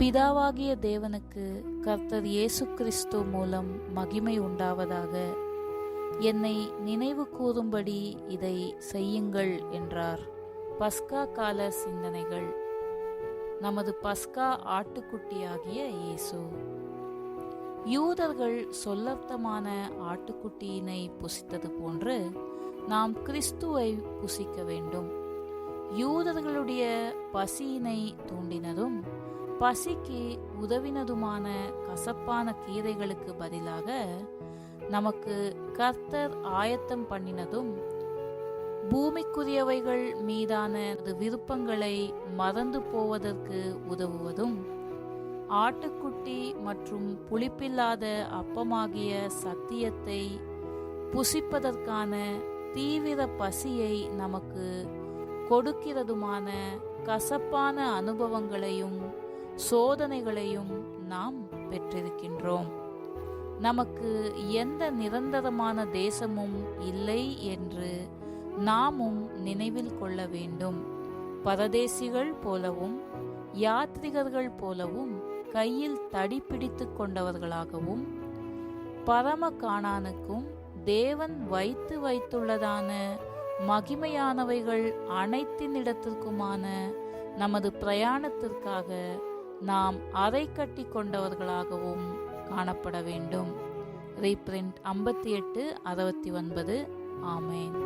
பிதாவாகிய தேவனுக்கு கர்த்தர் இயேசு கிறிஸ்து மூலம் மகிமை உண்டாவதாக. என்னை நினைவு கூறும்படி இதை செய்யுங்கள் என்றார். பஸ்கா கால சிந்தனைகள். நமது பஸ்கா ஆட்டுக்குட்டியாகிய இயேசு. யூதர்கள் சொல்லர்த்தமான ஆட்டுக்குட்டியினை புசித்தது போன்று நாம் கிறிஸ்துவை புசிக்க வேண்டும். யூதர்களுடைய பசியினை தூண்டினதும் பசிக்கு உதவினதுமான கசப்பான கீரைகளுக்கு பதிலாக நமக்கு கர்த்தர் ஆயத்தம் பண்ணினதும் பூமிக்குரியவைகள் மீதான விருப்பங்களை மறந்து போவதற்கு உதவுவதும் ஆட்டுக்குட்டி மற்றும் புளிப்பில்லாத அப்பமாகிய சத்தியத்தை புசிப்பதற்கான தீவிர பசியை நமக்கு கொடுக்கிறதுமான கசப்பான அனுபவங்களையும் சோதனைகளையும் நாம் பெற்றிருக்கின்றோம். நமக்கு எந்த நிரந்தரமான தேசமும் இல்லை என்று நாமும் நினைவில் கொள்ள வேண்டும். பரதேசிகள் போலவும் யாத்ரிகர்கள் போலவும் கையில் தடி பிடித்து கொண்டவர்களாகவும் பரம கானானுக்கும் தேவன் வைத்துள்ளதான மகிமையானவைகள் அனைத்தினிடத்திற்குமான நமது பிரயாணத்திற்காக நாம் அறை கட்டி கொண்டவர்களாகவும் காணப்பட வேண்டும். ரீப்ரிண்ட் 58:69. ஆமேன்.